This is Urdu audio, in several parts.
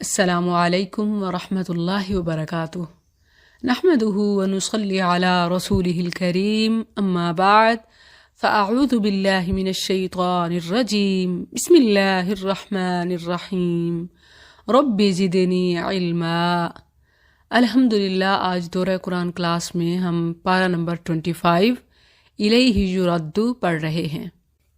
السلام علیکم ورحمۃ اللہ وبرکاتہ نحمده ونصلي على رسوله الكريم اما بعد فاعوذ باللہ من الشیطان الرجیم بسم اللہ الرحمن الرحیم رب زدنی علما۔ الحمدللہ آج دورہ قرآن کلاس میں ہم پارہ نمبر 25 الیہ یرد پڑھ رہے ہیں۔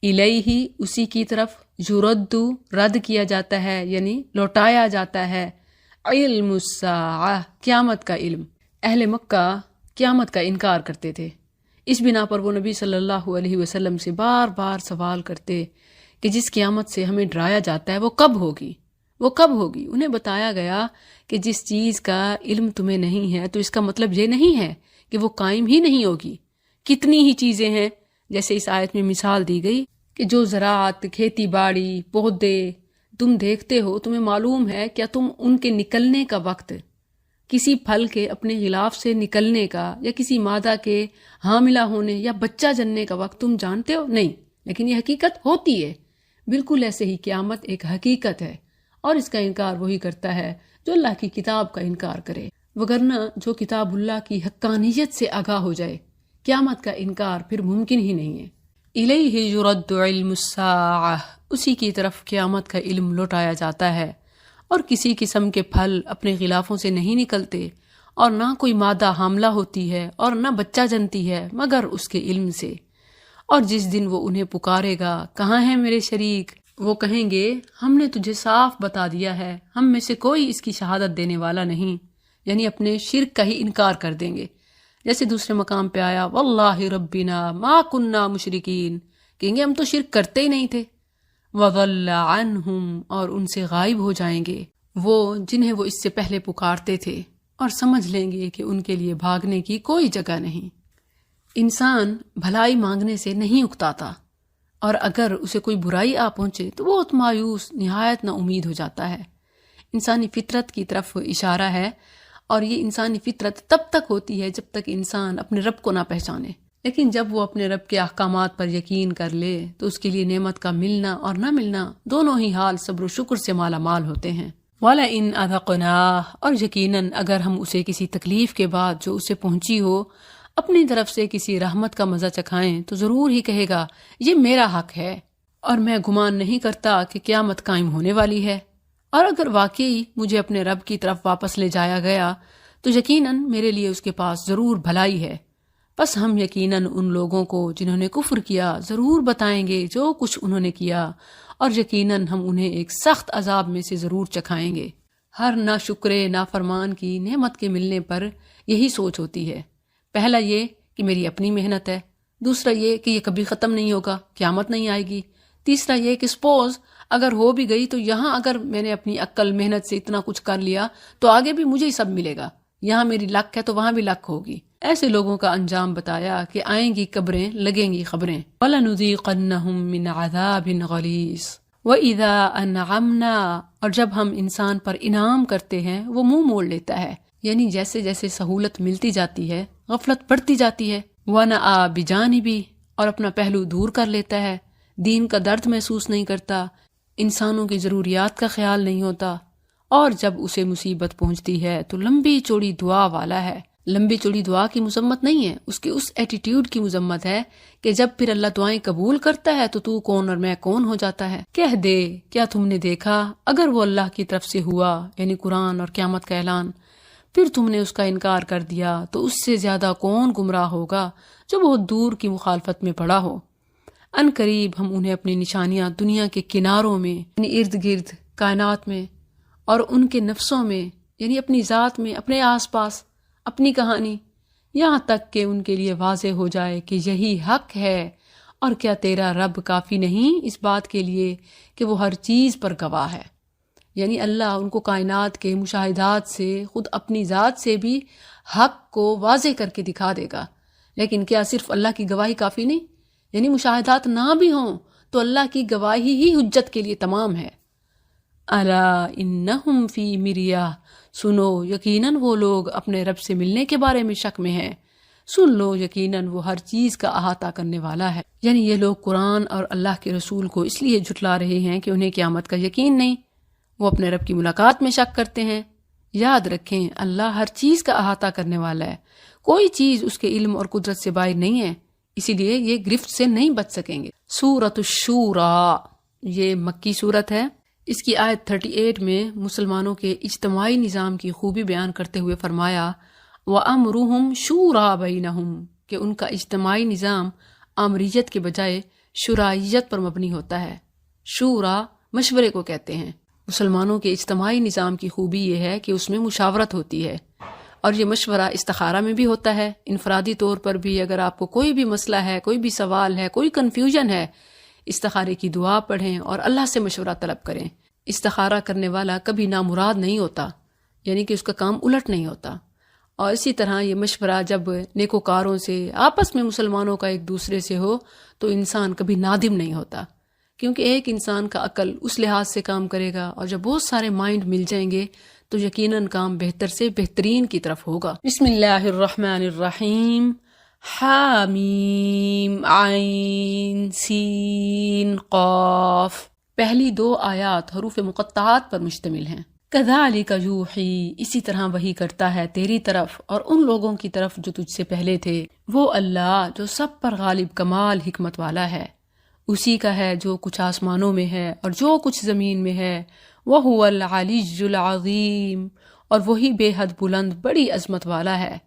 الیہ اسی کی طرف، یرد رد کیا جاتا ہے یعنی لوٹایا جاتا ہے، علم الساعہ قیامت کا علم۔ اہل مکہ قیامت کا انکار کرتے تھے، اس بنا پر وہ نبی صلی اللہ علیہ وسلم سے بار بار سوال کرتے کہ جس قیامت سے ہمیں ڈرایا جاتا ہے وہ کب ہوگی، وہ کب ہوگی۔ انہیں بتایا گیا کہ جس چیز کا علم تمہیں نہیں ہے تو اس کا مطلب یہ نہیں ہے کہ وہ قائم ہی نہیں ہوگی۔ کتنی ہی چیزیں ہیں، جیسے اس آیت میں مثال دی گئی کہ جو زراعت، کھیتی باڑی، پودے تم دیکھتے ہو، تمہیں معلوم ہے کیا تم ان کے نکلنے کا وقت، کسی پھل کے اپنے غلاف سے نکلنے کا یا کسی مادہ کے حاملہ ہونے یا بچہ جننے کا وقت تم جانتے ہو؟ نہیں، لیکن یہ حقیقت ہوتی ہے۔ بالکل ایسے ہی قیامت ایک حقیقت ہے، اور اس کا انکار وہی کرتا ہے جو اللہ کی کتاب کا انکار کرے، وگرنہ جو کتاب اللہ کی حقانیت سے آگاہ ہو جائے قیامت کا انکار پھر ممکن ہی نہیں ہے۔ الیہ یرد علم الساعہ، اسی کی طرف قیامت کا علم لوٹایا جاتا ہے، اور کسی قسم کے پھل اپنے غلافوں سے نہیں نکلتے، اور نہ کوئی مادہ حاملہ ہوتی ہے اور نہ بچہ جنتی ہے مگر اس کے علم سے۔ اور جس دن وہ انہیں پکارے گا، کہاں ہیں میرے شریک، وہ کہیں گے ہم نے تجھے صاف بتا دیا ہے، ہم میں سے کوئی اس کی شہادت دینے والا نہیں، یعنی اپنے شرک کا ہی انکار کر دیں گے۔ جیسے دوسرے مقام پہ آیا واللہ ربنا ما کننا مشرکین، کہیں گے ہم تو شرک کرتے ہی نہیں تھے۔ وضل عنہم، اور ان سے غائب ہو جائیں گے وہ جنہیں وہ اس سے پہلے پکارتے تھے، اور سمجھ لیں گے کہ ان کے لیے بھاگنے کی کوئی جگہ نہیں۔ انسان بھلائی مانگنے سے نہیں اکتاتا، اور اگر اسے کوئی برائی آ پہنچے تو بہت مایوس، نہایت نا امید ہو جاتا ہے۔ انسانی فطرت کی طرف اشارہ ہے، اور یہ انسانی فطرت تب تک ہوتی ہے جب تک انسان اپنے رب کو نہ پہچانے، لیکن جب وہ اپنے رب کے احکامات پر یقین کر لے تو اس کے لیے نعمت کا ملنا اور نہ ملنا دونوں ہی حال صبر و شکر سے مالا مال ہوتے ہیں۔ وَلَئِنْ أَذَقْنَاهُ، اور یقیناً اگر ہم اسے کسی تکلیف کے بعد جو اسے پہنچی ہو اپنی طرف سے کسی رحمت کا مزہ چکھائیں تو ضرور ہی کہے گا یہ میرا حق ہے، اور میں گمان نہیں کرتا کہ قیامت قائم ہونے والی ہے، اور اگر واقعی مجھے اپنے رب کی طرف واپس لے جایا گیا تو یقیناً میرے لیے اس کے پاس ضرور بھلائی ہے۔ بس ہم یقیناً ان لوگوں کو جنہوں نے کفر کیا ضرور بتائیں گے جو کچھ انہوں نے کیا، اور یقیناً ہم انہیں ایک سخت عذاب میں سے ضرور چکھائیں گے۔ ہر ناشکرے نافرمان کی نعمت کے ملنے پر یہی سوچ ہوتی ہے، پہلا یہ کہ میری اپنی محنت ہے، دوسرا یہ کہ یہ کبھی ختم نہیں ہوگا، قیامت نہیں آئے گی، تیسرا یہ کہ سپوز اگر ہو بھی گئی تو یہاں اگر میں نے اپنی عقل محنت سے اتنا کچھ کر لیا تو آگے بھی مجھے ہی سب ملے گا، یہاں میری لک ہے تو وہاں بھی لک ہوگی۔ ایسے لوگوں کا انجام بتایا کہ آئیں گی قبریں، لگیں گی خبریں۔ وَلَنُذِيقَنَّهُم مِّنْ عَذَابٍ غَلِيظٍ وَإِذَا أَنْعَمْنَا، اور جب ہم انسان پر انعام کرتے ہیں وہ منہ موڑ لیتا ہے، یعنی جیسے جیسے سہولت ملتی جاتی ہے غفلت بڑھتی جاتی ہے۔ وَنَأَى بِجَانِبِهِ، اور اپنا پہلو دور کر لیتا ہے، دین کا درد محسوس نہیں کرتا، انسانوں کی ضروریات کا خیال نہیں ہوتا، اور جب اسے مصیبت پہنچتی ہے تو لمبی چوڑی دعا والا ہے۔ لمبی چوڑی دعا کی مذمت نہیں ہے، اس کے اس ایٹیٹیوڈ کی مذمت ہے کہ جب پھر اللہ دعائیں قبول کرتا ہے تو کون اور میں کون ہو جاتا ہے۔ کہہ دے کیا تم نے دیکھا اگر وہ اللہ کی طرف سے ہوا، یعنی قرآن اور قیامت کا اعلان، پھر تم نے اس کا انکار کر دیا تو اس سے زیادہ کون گمراہ ہوگا جو بہت دور کی مخالفت میں پڑا ہو۔ ان قریب ہم انہیں اپنی نشانیاں دنیا کے کناروں میں، یعنی ارد گرد کائنات میں، اور ان کے نفسوں میں، یعنی اپنی ذات میں، اپنے آس پاس، اپنی کہانی، یہاں تک کہ ان کے لیے واضح ہو جائے کہ یہی حق ہے۔ اور کیا تیرا رب کافی نہیں اس بات کے لیے کہ وہ ہر چیز پر گواہ ہے، یعنی اللہ ان کو کائنات کے مشاہدات سے، خود اپنی ذات سے بھی حق کو واضح کر کے دکھا دے گا۔ لیکن کیا صرف اللہ کی گواہی کافی نہیں؟ یعنی مشاہدات نہ بھی ہوں تو اللہ کی گواہی ہی حجت کے لیے تمام ہے۔ الا انہم فی مریہ، سنو یقیناً وہ لوگ اپنے رب سے ملنے کے بارے میں شک میں ہیں، سن لو یقیناً وہ ہر چیز کا احاطہ کرنے والا ہے۔ یعنی یہ لوگ قرآن اور اللہ کے رسول کو اس لیے جھٹلا رہے ہیں کہ انہیں قیامت کا یقین نہیں، وہ اپنے رب کی ملاقات میں شک کرتے ہیں۔ یاد رکھیں اللہ ہر چیز کا احاطہ کرنے والا ہے، کوئی چیز اس کے علم اور قدرت سے باہر نہیں ہے، اسی لیے یہ گرفت سے نہیں بچ سکیں گے۔ سورۃ الشورى یہ مکی سورت ہے۔ اس کی آیت 38 میں مسلمانوں کے اجتماعی نظام کی خوبی بیان کرتے ہوئے فرمایا وَأَمْرُهُمْ شُورَىٰ بَيْنَهُمْ کہ ان کا اجتماعی نظام آمریت کے بجائے شورائیت پر مبنی ہوتا ہے۔ شورا مشورے کو کہتے ہیں۔ مسلمانوں کے اجتماعی نظام کی خوبی یہ ہے کہ اس میں مشاورت ہوتی ہے، اور یہ مشورہ استخارہ میں بھی ہوتا ہے، انفرادی طور پر بھی۔ اگر آپ کو کوئی بھی مسئلہ ہے، کوئی بھی سوال ہے، کوئی کنفیوژن ہے، استخارے کی دعا پڑھیں اور اللہ سے مشورہ طلب کریں۔ استخارہ کرنے والا کبھی نامراد نہیں ہوتا، یعنی کہ اس کا کام الٹ نہیں ہوتا۔ اور اسی طرح یہ مشورہ جب نیکوکاروں سے، آپس میں مسلمانوں کا ایک دوسرے سے ہو تو انسان کبھی نادم نہیں ہوتا، کیونکہ ایک انسان کا عقل اس لحاظ سے کام کرے گا، اور جب بہت سارے مائنڈ مل جائیں گے تو یقیناً کام بہتر سے بہترین کی طرف ہوگا۔ بسم اللہ الرحمن الرحیم۔ حامیم عین سین قاف۔ پہلی 2 آیات حروف مقطعات پر مشتمل ہیں۔ کذالک یوحی اسی طرح وحی کرتا ہے تیری طرف اور ان لوگوں کی طرف جو تجھ سے پہلے تھے، وہ اللہ جو سب پر غالب کمال حکمت والا ہے، اسی کا ہے جو کچھ آسمانوں میں ہے اور جو کچھ زمین میں ہے۔ وَهُوَ الْعَلِيُّ الْعَظِيمُ اور وہی بے حد بلند بڑی عظمت والا ہے۔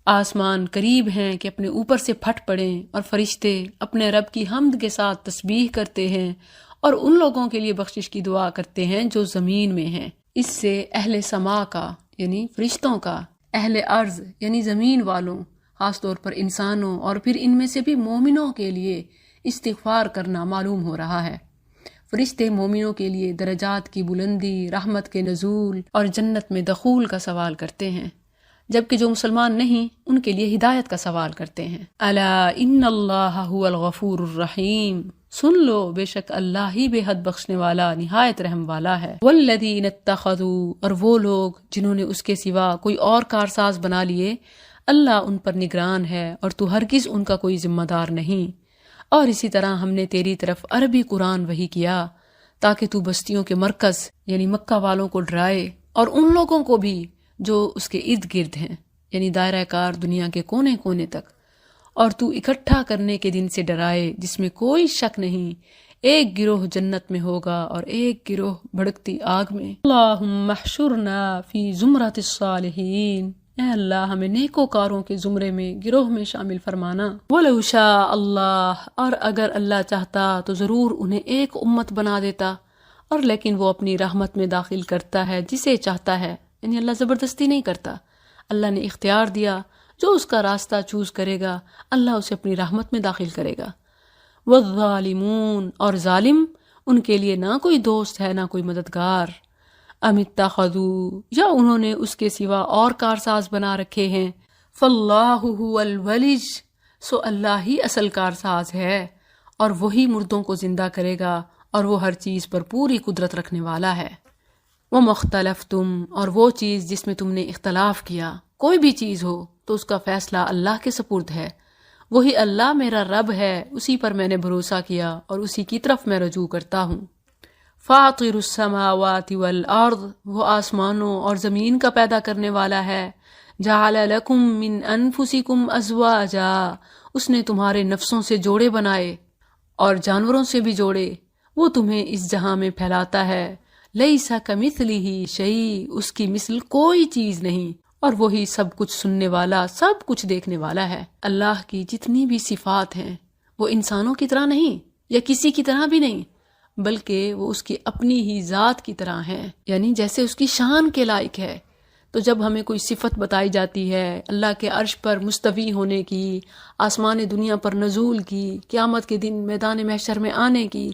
آسمان قریب ہیں کہ اپنے اوپر سے پھٹ پڑیں، اور فرشتے اپنے رب کی حمد کے ساتھ تسبیح کرتے ہیں اور ان لوگوں کے لیے بخشش کی دعا کرتے ہیں جو زمین میں ہیں۔ اس سے اہل سما کا یعنی فرشتوں کا، اہل ارض یعنی زمین والوں، خاص طور پر انسانوں اور پھر ان میں سے بھی مومنوں کے لیے استغفار کرنا معلوم ہو رہا ہے۔ فرشتے مومنوں کے لیے درجات کی بلندی، رحمت کے نزول اور جنت میں دخول کا سوال کرتے ہیں، جبکہ جو مسلمان نہیں ان کے لیے ہدایت کا سوال کرتے ہیں۔ الا ان اللہ هو الغفور الرحیم سن لو بے شک اللہ ہی بے حد بخشنے والا نہایت رحم والا ہے۔ والذین اتخذوا اور وہ لوگ جنہوں نے اس کے سوا کوئی اور کارساز بنا لیے، اللہ ان پر نگران ہے اور تو ہرگز ان کا کوئی ذمہ دار نہیں۔ اور اسی طرح ہم نے تیری طرف عربی قرآن وحی کیا تاکہ تو بستیوں کے مرکز یعنی مکہ والوں کو ڈرائے اور ان لوگوں کو بھی جو اس کے ارد گرد ہیں، یعنی دائرہ کار دنیا کے کونے کونے تک، اور تو اکٹھا کرنے کے دن سے ڈرائے جس میں کوئی شک نہیں ایک گروہ جنت میں ہوگا اور ایک گروہ بھڑکتی آگ میں۔ اللہم احشرنا فی زمرۃ الصالحین اے اللہ ہمیں نیکوکاروں کے زمرے میں گروہ میں شامل فرمانا۔ وَلَوْ شَاءَ اللہ اور اگر اللہ چاہتا تو ضرور انہیں ایک امت بنا دیتا، اور لیکن وہ اپنی رحمت میں داخل کرتا ہے جسے چاہتا ہے، یعنی اللہ زبردستی نہیں کرتا، اللہ نے اختیار دیا، جو اس کا راستہ چوز کرے گا اللہ اسے اپنی رحمت میں داخل کرے گا۔ وَالظَّالِمُونَ اور ظالم، ان کے لیے نہ کوئی دوست ہے نہ کوئی مددگار۔ ام اتخذوا یا انہوں نے اس کے سوا اور کارساز بنا رکھے ہیں۔ فاللہ هو الولج سو اللہ ہی اصل کارساز ہے، اور وہی مردوں کو زندہ کرے گا، اور وہ ہر چیز پر پوری قدرت رکھنے والا ہے۔ وَمَخْتَلَفْتُمْ اور وہ چیز جس میں تم نے اختلاف کیا، کوئی بھی چیز ہو تو اس کا فیصلہ اللہ کے سپرد ہے۔ وہی اللہ میرا رب ہے، اسی پر میں نے بھروسہ کیا اور اسی کی طرف میں رجوع کرتا ہوں۔ فاطر السماوات والارض وہ آسمانوں اور زمین کا پیدا کرنے والا ہے۔ جعل لکم من انفسکم ازواجا اس نے تمہارے نفسوں سے جوڑے بنائے اور جانوروں سے بھی جوڑے۔ وہ تمہیں اس جہاں میں پھیلاتا ہے۔ لیس کمثلہ شیء اس کی مثل کوئی چیز نہیں، اور وہی سب کچھ سننے والا سب کچھ دیکھنے والا ہے۔ اللہ کی جتنی بھی صفات ہیں وہ انسانوں کی طرح نہیں یا کسی کی طرح بھی نہیں، بلکہ وہ اس کی اپنی ہی ذات کی طرح ہیں، یعنی جیسے اس کی شان کے لائق ہے۔ تو جب ہمیں کوئی صفت بتائی جاتی ہے اللہ کے عرش پر مستوی ہونے کی، آسمان دنیا پر نزول کی، قیامت کے دن میدان محشر میں آنے کی،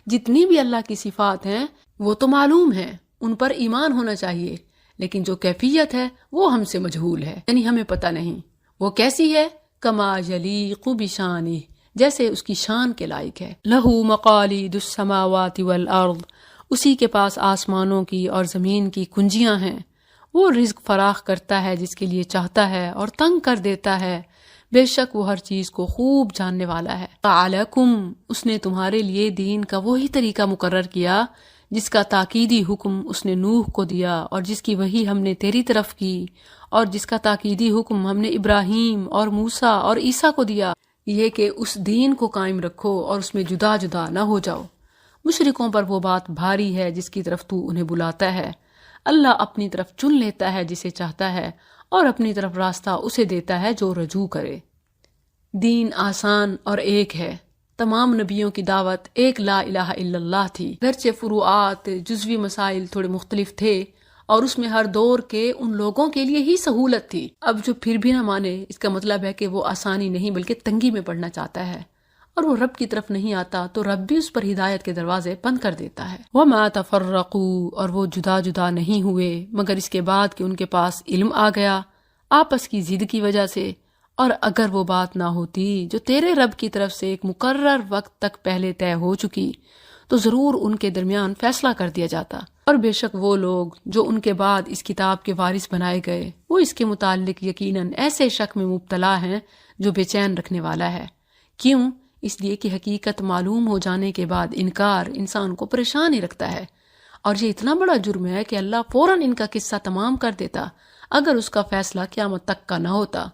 جتنی بھی اللہ کی صفات ہیں وہ تو معلوم ہیں، ان پر ایمان ہونا چاہیے، لیکن جو کیفیت ہے وہ ہم سے مجہول ہے، یعنی ہمیں پتہ نہیں وہ کیسی ہے۔ کما یلیق بشانہ جیسے اس کی شان کے لائق ہے۔ لہو مقالید السماوات والارض اسی کے پاس آسمانوں کی اور زمین کی کنجیاں ہیں۔ وہ رزق فراخ کرتا ہے جس کے لیے چاہتا ہے اور تنگ کر دیتا ہے، بے شک وہ ہر چیز کو خوب جاننے والا ہے۔ تعالکم اس نے تمہارے لیے دین کا وہی طریقہ مقرر کیا جس کا تاکیدی حکم اس نے نوح کو دیا اور جس کی وحی ہم نے تیری طرف کی، اور جس کا تاکیدی حکم ہم نے ابراہیم اور موسیٰ اور عیسیٰ کو دیا، یہ کہ اس دین کو قائم رکھو اور اس میں جدا جدا نہ ہو جاؤ۔ مشرکوں پر وہ بات بھاری ہے جس کی طرف تو انہیں بلاتا ہے۔ اللہ اپنی طرف چن لیتا ہے جسے چاہتا ہے، اور اپنی طرف راستہ اسے دیتا ہے جو رجوع کرے۔ دین آسان اور ایک ہے۔ تمام نبیوں کی دعوت ایک لا الہ الا اللہ تھی، گرچہ فروعات جزوی مسائل تھوڑے مختلف تھے، اور اس میں ہر دور کے ان لوگوں کے لیے ہی سہولت تھی۔ اب جو پھر بھی نہ مانے، اس کا مطلب ہے کہ وہ آسانی نہیں بلکہ تنگی میں پڑنا چاہتا ہے، اور وہ رب کی طرف نہیں آتا تو رب بھی اس پر ہدایت کے دروازے بند کر دیتا ہے۔ وَمَا تَفَرَّقُوا، اور وہ جدا جدا نہیں ہوئے مگر اس کے بعد کہ ان کے پاس علم آ گیا آپس کی ضد کی وجہ سے، اور اگر وہ بات نہ ہوتی جو تیرے رب کی طرف سے ایک مقرر وقت تک پہلے طے ہو چکی تو ضرور ان کے درمیان فیصلہ کر دیا جاتا۔ اور بے شک وہ لوگ جو ان کے بعد اس کتاب کے وارث بنائے گئے وہ اس کے متعلق یقیناً ایسے شک میں مبتلا ہیں جو بے چین رکھنے والا ہے۔ کیوں؟ اس لیے کہ حقیقت معلوم ہو جانے کے بعد انکار انسان کو پریشان ہی رکھتا ہے، اور یہ اتنا بڑا جرم ہے کہ اللہ فوراً ان کا قصہ تمام کر دیتا اگر اس کا فیصلہ قیامت تک کا نہ ہوتا۔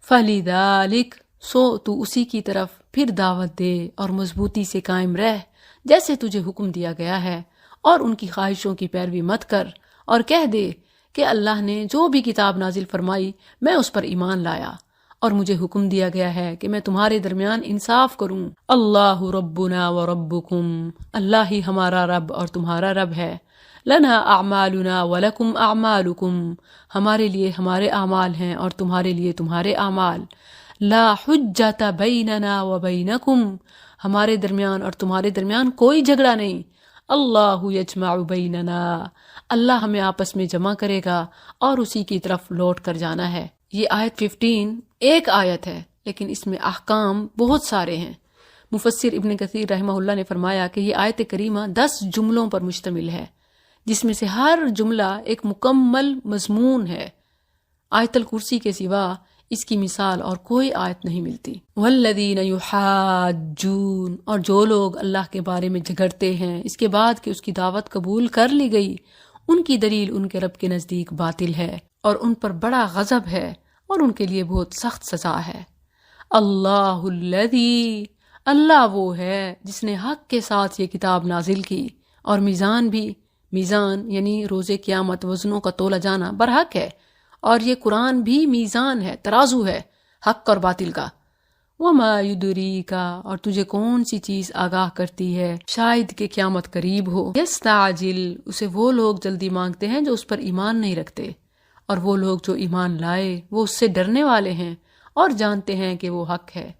فَلِذَلِكَ، سو تو اسی کی طرف پھر دعوت دے اور مضبوطی سے قائم رہ جیسے تجھے حکم دیا گیا ہے، اور ان کی خواہشوں کی پیروی مت کر، اور کہہ دے کہ اللہ نے جو بھی کتاب نازل فرمائی میں اس پر ایمان لایا، اور مجھے حکم دیا گیا ہے کہ میں تمہارے درمیان انصاف کروں۔ اللہ ربنا و ربکم، اللہ ہی ہمارا رب اور تمہارا رب ہے۔ لنا اعمالنا ولکم اعمالکم، ہمارے لیے ہمارے اعمال ہیں اور تمہارے لیے تمہارے اعمال۔ لا حجت بیننا و بینکم، ہمارے درمیان اور تمہارے درمیان کوئی جھگڑا نہیں۔ اللہ یجمع بیننا، اللہ ہمیں آپس میں جمع کرے گا اور اسی کی طرف لوٹ کر جانا ہے۔ یہ آیت 15 ایک آیت ہے لیکن اس میں احکام بہت سارے ہیں۔ مفسر ابن کثیر رحمہ اللہ نے فرمایا کہ یہ آیت کریمہ 10 جملوں پر مشتمل ہے، جس میں سے ہر جملہ ایک مکمل مضمون ہے۔ آیت الکرسی کے سوا اس کی مثال اور کوئی آیت نہیں ملتی۔ والذین یحاجون، اور جو لوگ اللہ کے بارے میں جھگڑتے ہیں اس کے بعد کہ اس کی دعوت قبول کر لی گئی، ان کی دلیل ان کے رب کے نزدیک باطل ہے اور ان پر بڑا غضب ہے اور ان کے لیے بہت سخت سزا ہے۔ اللہ الذی، اللہ وہ ہے جس نے حق کے ساتھ یہ کتاب نازل کی، اور میزان بھی، میزان یعنی روز قیامت وزنوں کا تولا جانا برحق ہے، اور یہ قرآن بھی میزان ہے، ترازو ہے حق اور باطل کا۔ وما یدریک، اور تجھے کون سی چیز آگاہ کرتی ہے شاید کہ قیامت قریب ہو۔ یستعجل، اسے وہ لوگ جلدی مانگتے ہیں جو اس پر ایمان نہیں رکھتے، اور وہ لوگ جو ایمان لائے وہ اس سے ڈرنے والے ہیں اور جانتے ہیں کہ وہ حق ہے۔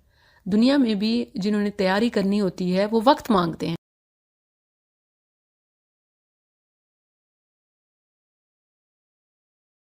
دنیا میں بھی جنہوں نے تیاری کرنی ہوتی ہے وہ وقت مانگتے ہیں۔